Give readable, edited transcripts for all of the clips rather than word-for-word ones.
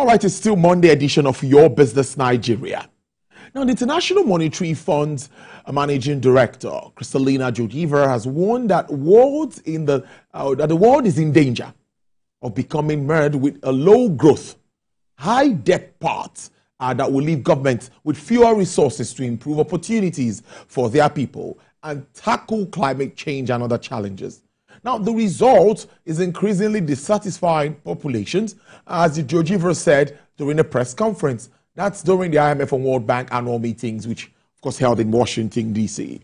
All right, it's still Monday edition of Your Business Nigeria. Now, the International Monetary Fund's Managing Director, Kristalina Georgieva, has warned that the world is in danger of becoming mired with a low-growth, high-debt path that will leave governments with fewer resources to improve opportunities for their people and tackle climate change and other challenges. Now, the result is increasingly dissatisfied populations, as Georgieva said during a press conference. That's during the IMF and World Bank annual meetings, which, of course, held in Washington, D.C.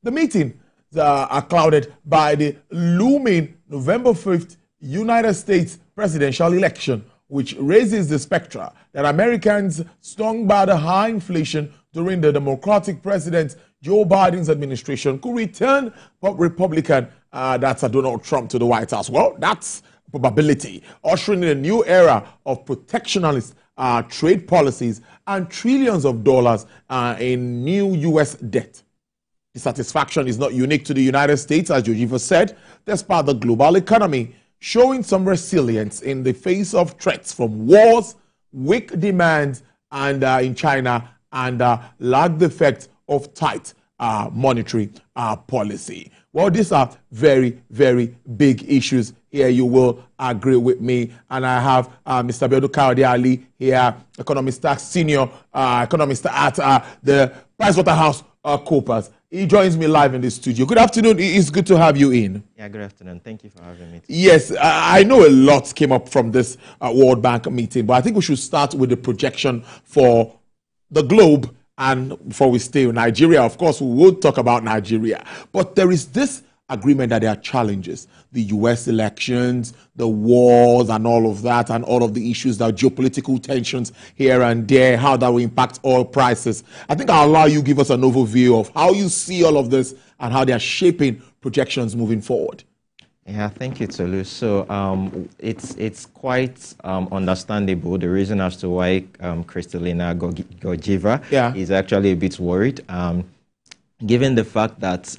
The meetings are clouded by the looming November 5th United States presidential election, which raises the spectra that Americans, stung by the high inflation during the Democratic President Joe Biden's administration, could return Republican, that's Donald Trump, to the White House. Well, that's a probability, ushering in a new era of protectionist trade policies and trillions of dollars in new U.S. debt. Dissatisfaction is not unique to the United States, as Georgieva said, despite the global economy showing some resilience in the face of threats from wars, weak demand, and in China, and lagged the effect of tight monetary policy. Well, these are very, very big issues here. You will agree with me. And I have Mr. Kayode Ali here, senior economist at the PricewaterhouseCoopers. He joins me live in the studio. Good afternoon. It's good to have you in. Yeah, good afternoon. Thank you for having me. Yes, I know a lot came up from this World Bank meeting, but I think we should start with the projection for the globe. And before we stay in Nigeria, of course, we will talk about Nigeria. But there is this agreement that there are challenges. The U.S. elections, the wars and all of that, and all of the issues, that geopolitical tensions here and there, how that will impact oil prices. I think I'll allow you give us an overview of how you see all of this and how they are shaping projections moving forward. Yeah, thank you, Tolu. So it's quite understandable, the reason as to why Kristalina Georgieva is actually a bit worried. Given the fact that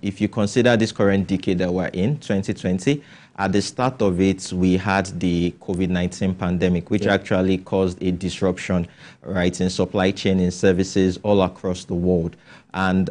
if you consider this current decade that we're in, 2020, at the start of it, we had the COVID-19 pandemic, which actually caused a disruption, right, in supply chain, in services all across the world. And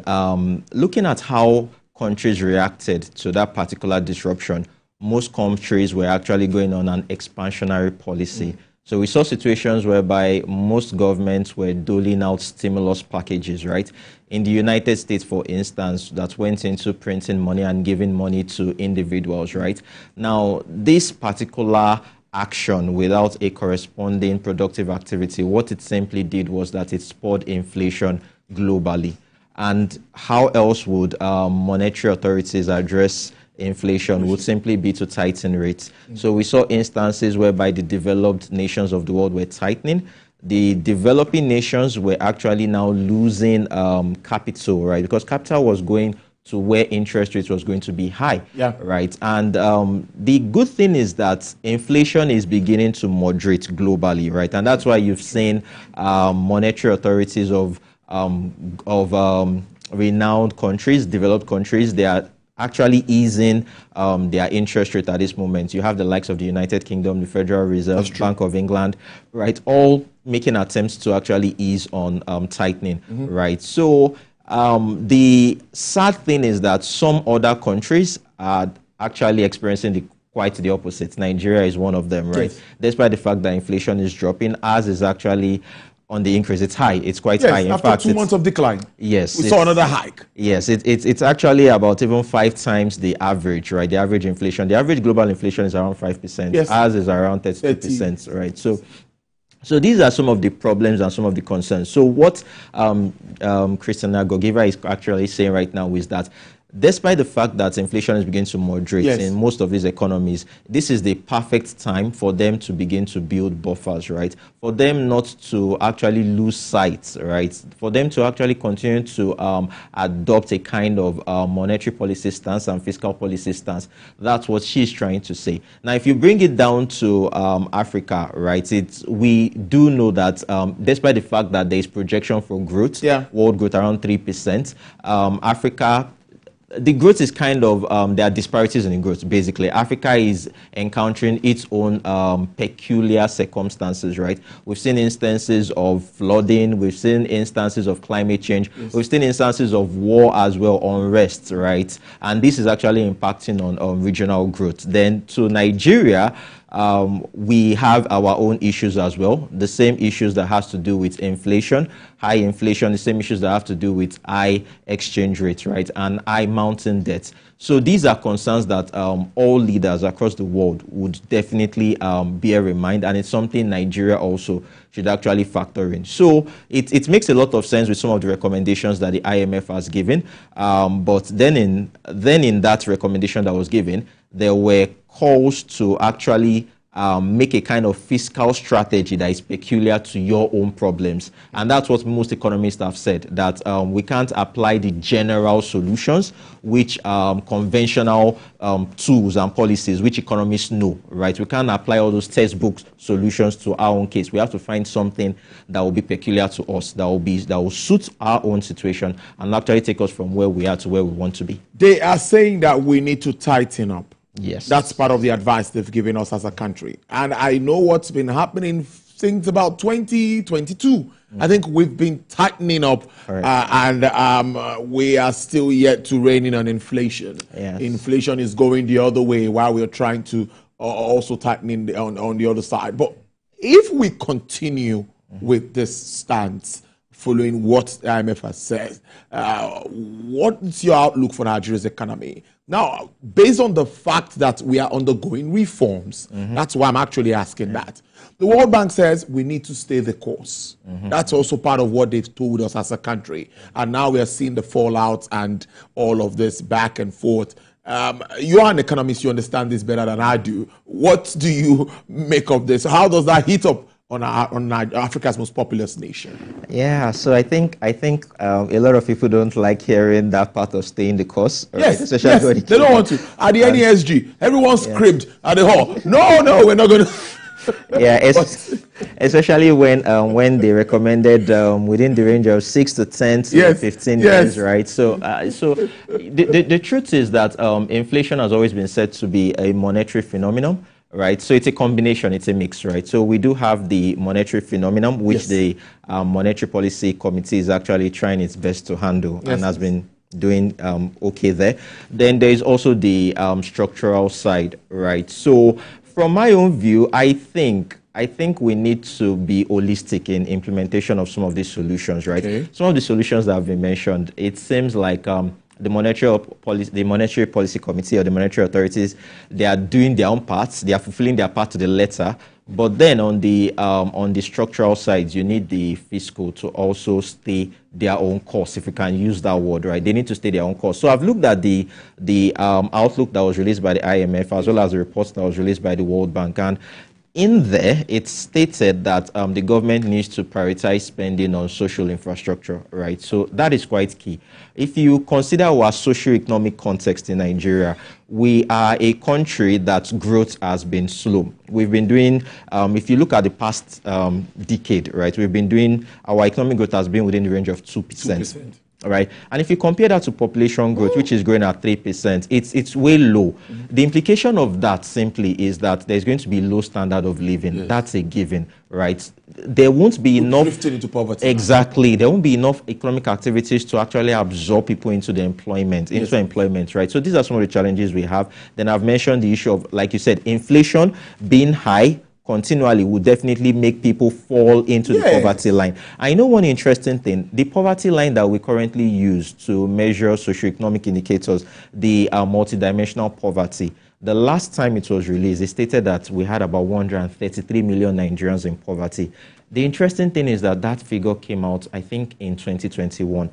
looking at how countries reacted to that particular disruption, most countries were actually going on an expansionary policy. So we saw situations whereby most governments were doling out stimulus packages, right? In the United States, for instance, that went into printing money and giving money to individuals, right? Now, this particular action without a corresponding productive activity, what it simply did was that it spurred inflation globally. And how else would monetary authorities address inflation? Would simply be to tighten rates. So we saw instances whereby the developed nations of the world were tightening. The developing nations were actually now losing capital, right? Because capital was going to where interest rates was going to be high, right? And the good thing is that inflation is beginning to moderate globally, right? And that's why you've seen monetary authorities of renowned countries, developed countries, they are actually easing their interest rate at this moment. You have the likes of the United Kingdom, the Federal Reserve, Bank of England, right, all making attempts to actually ease on tightening, right? So the sad thing is that some other countries are actually experiencing quite the opposite. Nigeria is one of them, right? Despite the fact that inflation is dropping, ours is actually on the increase. It's high. It's quite high. In after fact, 2 months of decline. Yes. We saw another hike. Yes, it's actually about even 5 times the average, right? The average inflation. The average global inflation is around 5%. Yes. Ours is around 32%, right? So these are some of the problems and some of the concerns. So what Kristalina Georgieva is actually saying right now is that despite the fact that inflation is beginning to moderate in most of these economies, this is the perfect time for them to begin to build buffers, right? For them not to actually lose sight, right? For them to actually continue to adopt a kind of monetary policy stance and fiscal policy stance. That's what she's trying to say. Now, if you bring it down to Africa, right, we do know that despite the fact that there is projection for growth, world growth around 3%, Africa the growth is kind of, there are disparities in the growth, basically. Africa is encountering its own peculiar circumstances, right? We've seen instances of flooding, we've seen instances of climate change, we've seen instances of war as well, unrest, right? And this is actually impacting on regional growth. Then to Nigeria, we have our own issues as well. The same issues that has to do with inflation, high inflation, the same issues that have to do with high exchange rates, right? And high mountain debt. So these are concerns that all leaders across the world would definitely bear in mind. And it's something Nigeria also should actually factor in. So it makes a lot of sense with some of the recommendations that the IMF has given. But then in that recommendation that was given, there were calls to actually make a kind of fiscal strategy that is peculiar to your own problems. And that's what most economists have said, that we can't apply the general solutions, which conventional tools and policies, which economists know, right? We can't apply all those textbook solutions to our own case. We have to find something that will be peculiar to us, that will suit our own situation and actually take us from where we are to where we want to be. They are saying that we need to tighten up. Yes. That's part of the advice they've given us as a country. And I know what's been happening since about 2022. I think we've been tightening up, and we are still yet to rein in on inflation. Yes. Inflation is going the other way while we're trying to also tighten on the other side. But if we continue with this stance, following what the IMF has said, what's your outlook for Nigeria's economy? Now, based on the fact that we are undergoing reforms, that's why I'm actually asking that. The World Bank says we need to stay the course. That's also part of what they've told us as a country. And now we are seeing the fallout and all of this back and forth. You are an economist, you understand this better than I do. What do you make of this? How does that hit up on Africa's most populous nation? Yeah, so I think a lot of people don't like hearing that part of staying the course. Right? Yes, yes, they don't want to. At the NESG, everyone's cribbed at the hall. No, we're not going to. Yeah, especially when they recommended within the range of 6 to 10 to 15 years, right? So, the truth is that inflation has always been said to be a monetary phenomenon. Right, so it's a combination, it's a mix, right? So we do have the monetary phenomenon, which the Monetary Policy Committee is actually trying its best to handle and has been doing okay there. Then there is also the structural side, right? So from my own view, I think we need to be holistic in implementation of some of these solutions, right? Okay. Some of the solutions that have been mentioned, it seems like the Monetary Policy Committee or the monetary authorities, they are doing their own parts. They are fulfilling their part to the letter. But then on the structural side, you need the fiscal to also stay their own course, if we can use that word, right? They need to stay their own course. So I've looked at the outlook that was released by the IMF as well as the reports that was released by the World Bank. And in there, it stated that the government needs to prioritize spending on social infrastructure, right? So that is quite key. If you consider our socio-economic context in Nigeria, we are a country that growth has been slow. We've been doing, if you look at the past decade, right, our economic growth has been within the range of 2%. All right. And if you compare that to population growth, which is growing at 3%, it's way low. The implication of that simply is that there's going to be low standard of living. Yes. That's a given, right? There won't be enough drifting into poverty. Exactly. There won't be enough economic activities to actually absorb people into the employment, right? So these are some of the challenges we have. Then I've mentioned the issue of, like you said, inflation being high continually will definitely make people fall into the poverty line. I know one interesting thing, the poverty line that we currently use to measure socioeconomic indicators, the multidimensional poverty, the last time it was released, it stated that we had about 133 million Nigerians in poverty. The interesting thing is that figure came out, I think, in 2021.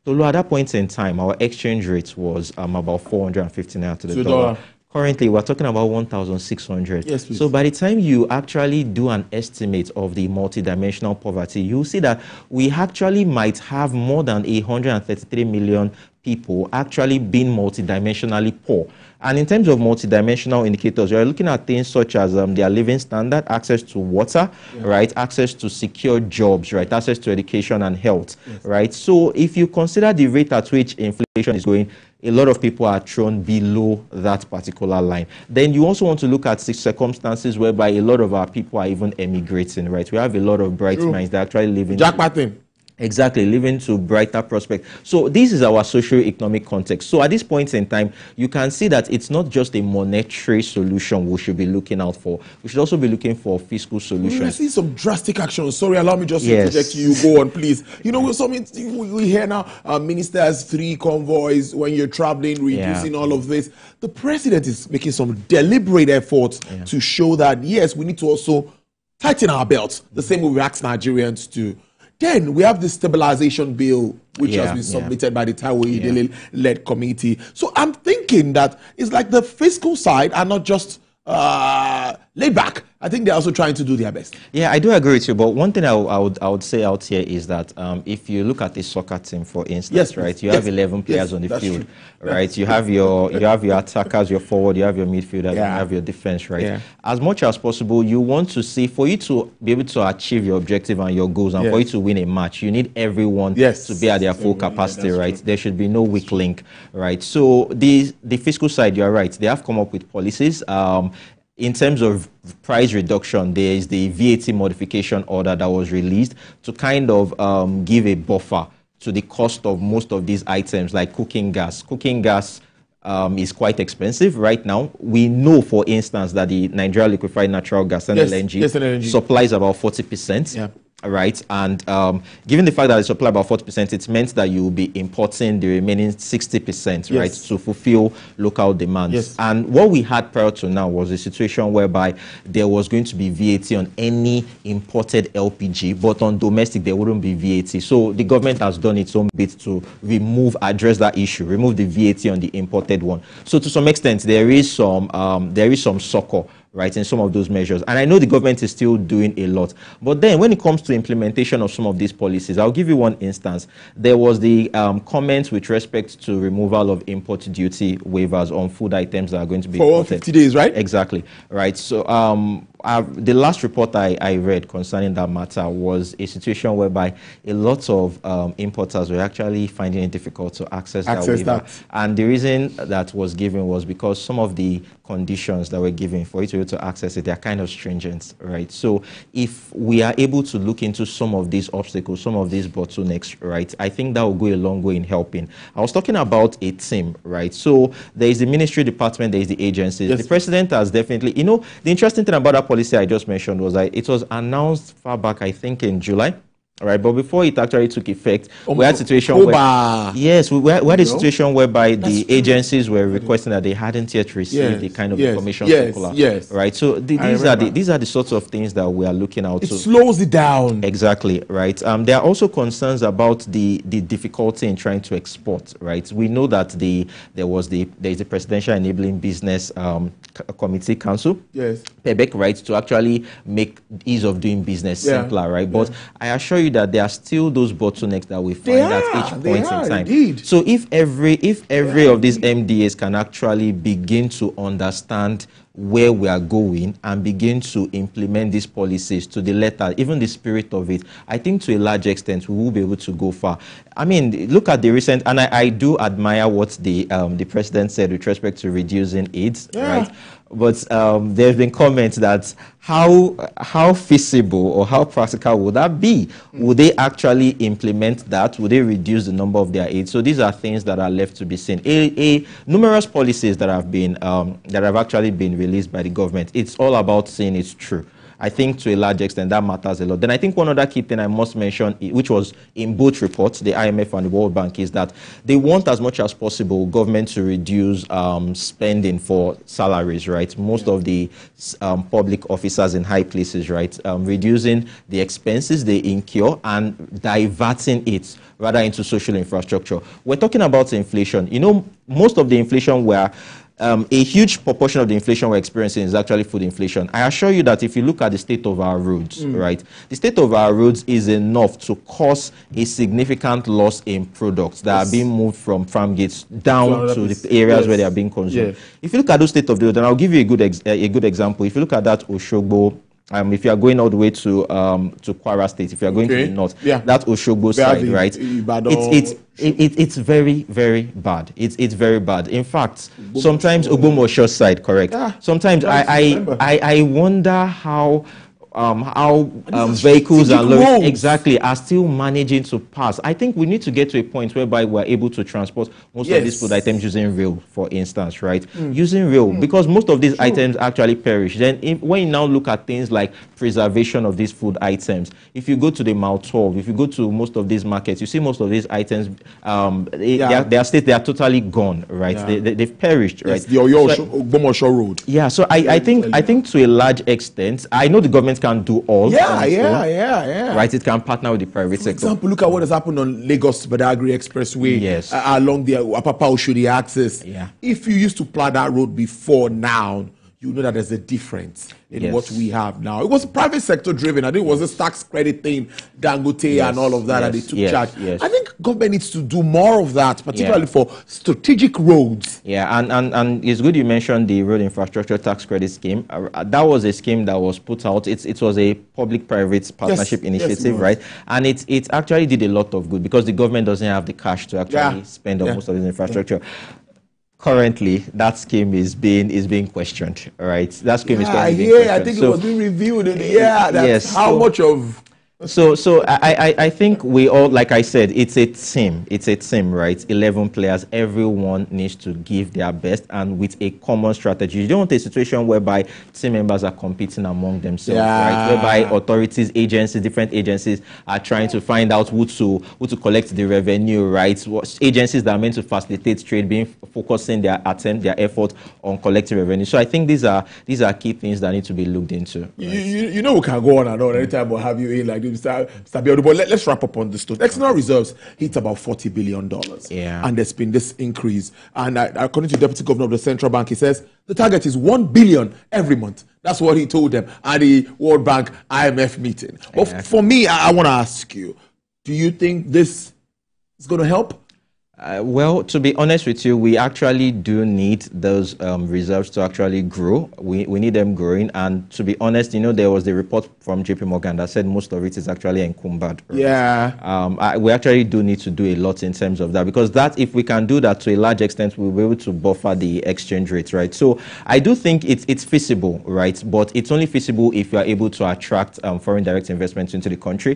So at that point in time, our exchange rate was about 450 naira to the dollar. Currently, we're talking about 1,600. Yes, please. So by the time you actually do an estimate of the multidimensional poverty, you'll see that we actually might have more than 133 million people actually being multidimensionally poor. And in terms of multidimensional indicators, you're looking at things such as their living standard, access to water, right, access to secure jobs, right, access to education and health, right. So if you consider the rate at which inflation is going, a lot of people are thrown below that particular line. Then you also want to look at circumstances whereby a lot of our people are even emigrating, right? We have a lot of bright minds that actually live in jackpotting. Exactly, living to brighter prospects. So this is our socio-economic context. So at this point in time, you can see that it's not just a monetary solution we should be looking out for. We should also be looking for fiscal solutions. I see some drastic actions. Sorry, allow me just to interject you. Go on, please. You know, we hear now ministers, 3 convoys when you're traveling, reducing all of this. The president is making some deliberate efforts to show that, yes, we need to also tighten our belts, the same way we ask Nigerians to. Then we have the stabilization bill, which has been submitted by the Taiwo led committee. So I'm thinking that it's like the fiscal side are not just laid back. I think they're also trying to do their best. Yeah, I do agree with you. But one thing I would say out here is that if you look at the soccer team, for instance, right, you have 11 players on the field, right? You have your attackers, your forward, you have your midfielders, you have your defense, right? As much as possible, you want to see, for you to be able to achieve your objective and your goals, and for you to win a match, you need everyone to be at their full capacity, right? There should be no weak link, right? So the fiscal side, you're right. They have come up with policies. In terms of price reduction, there is the VAT modification order that was released to kind of give a buffer to the cost of most of these items, like cooking gas. Cooking gas is quite expensive right now. We know, for instance, that the Nigeria liquefied natural gas and LNG supplies about 40%. Right, and given the fact that it supply about 40%, it meant that you will be importing the remaining 60%, right, to fulfill local demands. And what we had prior to now was a situation whereby there was going to be VAT on any imported LPG, but on domestic there wouldn't be VAT. So the government has done its own bit to address that issue, remove the VAT on the imported one. So to some extent, there is some succor, right, in some of those measures. And I know the government is still doing a lot. But then when it comes to implementation of some of these policies, I'll give you one instance. There was the comments with respect to removal of import duty waivers on food items that are going to be for 150 days, right? Exactly, right. So the last report I read concerning that matter was a situation whereby a lot of importers were actually finding it difficult to access that waiver. And the reason that was given was because some of the conditions that were given for you to be able to access it, they're kind of stringent, right? So if we are able to look into some of these obstacles, some of these bottlenecks, right, I think that will go a long way in helping. I was talking about a team, right? So there is the ministry department, there is the agencies. The president has definitely, you know, the interesting thing about that policy I just mentioned was that it was announced far back, I think in July. Right, but before it actually took effect, we had a situation we had a situation whereby the agencies were requesting that they hadn't yet received the kind of information circular. Right, so these are the sorts of things that we are looking out. It slows it down. Exactly, right. There are also concerns about the difficulty in trying to export. Right, we know that there is a Presidential Enabling Business Committee Council, PEBEC, right, to actually make ease of doing business simpler. Right, but I assure you that there are still those bottlenecks that we find at each point in time. Indeed. So if every of these MDAs can actually begin to understand where we are going and begin to implement these policies to the letter, even the spirit of it, I think to a large extent we will be able to go far. I mean, look at the recent, and I do admire what the president said with respect to reducing AIDS, right? But there have been comments that how feasible or how practical would that be? Would they actually implement that? Would they reduce the number of their aids? So these are things that are left to be seen. Numerous policies that have actually been released by the government. It's all about seeing it's true. I think to a large extent that matters a lot. Then I think one other key thing I must mention, which was in both reports, the IMF and the World Bank, is that they want as much as possible government to reduce spending for salaries, right? Most of the public officers in high places, right? Reducing the expenses they incur and diverting it rather into social infrastructure. We're talking about inflation. You know, most of the inflation a huge proportion of the inflation we're experiencing is actually food inflation. I assure you that if you look at the state of our roads, right, the state of our roads is enough to cause a significant loss in products that are being moved from farm gates down to the areas where they are being consumed. If you look at the state of the road, and I'll give you a good example. If you look at that Oshogbo if you are going all the way to Kwara State, if you are going to the north, that Oshogbo side, right? It's very, very bad. It's very bad. In fact, sometimes Ogbomosho side, correct? Yeah. Sometimes I wonder how vehicles and lorries exactly are still managing to pass. I think we need to get to a point whereby we're able to transport most of these food items using rail, for instance, right? Using rail, because most of these items actually perish. Then when you now look at things like preservation of these food items, if you go to the Mile 12, if you go to most of these markets, you see most of these items, they are totally gone, right? They've perished, right? The Ogbomosho Road. Yeah, so I think to a large extent, I know the government can do all. Right, it can partner with the private sector. For example, look at what has happened on Lagos-Badagry Expressway, along the Apapa Oshodi axis. If you used to plow that road before now, you know that there's a difference in what we have now. It was private sector driven. I think it was a tax credit thing, Dangote and all of that, and they took charge. I think government needs to do more of that, particularly for strategic roads. Yeah, and it's good you mentioned the road infrastructure tax credit scheme. That was a scheme that was put out. It was a public-private partnership initiative, right? And it actually did a lot of good because the government doesn't have the cash to actually spend on most of this infrastructure. Currently, that scheme is being questioned, right? That scheme is currently being questioned. I think it was being reviewed. That's how much of... So I think we all, like I said, it's a team. It's a team, right? 11 players. Everyone needs to give their best and with a common strategy. You don't want a situation whereby team members are competing among themselves, right? Whereby authorities, agencies, different agencies are trying to find out who to collect the revenue, right? Agencies that are meant to facilitate trade focusing their effort on collecting revenue. So I think these are key things that need to be looked into. Right? You know we can go on and on anytime we'll have you in like this. Mr. Biodu, but let's wrap up on this. External reserves hit about $40 billion. And there's been this increase. And according to the Deputy Governor of the Central Bank, he says the target is $1 billion every month. That's what he told them at the World Bank IMF meeting. But for me, I want to ask you, do you think this is going to help? Well, to be honest with you, we actually do need those reserves to actually grow. We need them growing. And to be honest, there was the report from JP Morgan that said most of it is actually encumbered. Right? We actually do need to do a lot in terms of that, because if we can do that to a large extent, we'll be able to buffer the exchange rate, right? So I do think it's feasible, right? But it's only feasible if you are able to attract foreign direct investments into the country,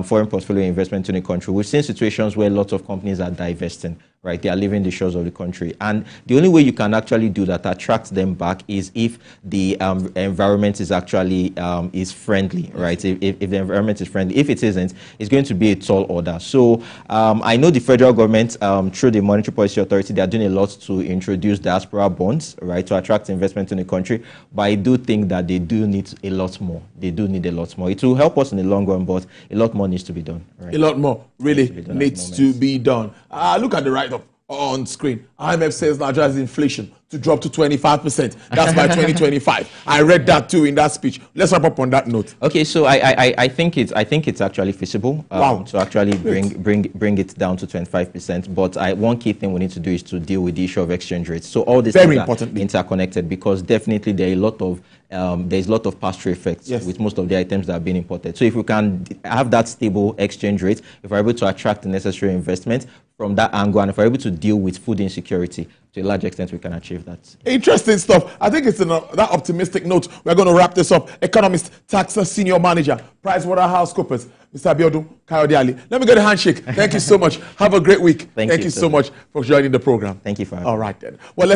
foreign portfolio investment into the country. We've seen situations where lots of companies are divesting. Right, they are leaving the shores of the country, and the only way you can actually do that, attract them back, is if the environment is actually is friendly, right? If the environment is friendly. If it isn't, it's going to be a tall order. So I know the federal government, through the Monetary Policy Authority, they are doing a lot to introduce diaspora bonds, right, to attract investment in the country. But I do think that they do need a lot more. They do need a lot more. It will help us in the long run, but a lot more needs to be done. Right? A lot more really needs to be done. Look at the write-up on screen. IMF says Nigeria's inflation to drop to 25%. That's by 2025. I read that too in that speech. Let's wrap up on that note. Okay, so I think it's actually feasible to actually bring it down to 25%. But one key thing we need to do is to deal with the issue of exchange rates. So all these things are interconnected, because definitely there's a lot of pass-through effects with most of the items that are being imported. So if we can have that stable exchange rate, if we're able to attract the necessary investment from that angle, and if we're able to deal with food insecurity, to a large extent, we can achieve that. Interesting stuff. I think it's on that optimistic note we're going to wrap this up. Economist, tax senior manager, PricewaterhouseCoopers, Mr. Abiodun Kayode Ali. Let me get a handshake. Thank you so much. Have a great week. Thank you so much for joining the program. Thank you for having me. All right then. Well,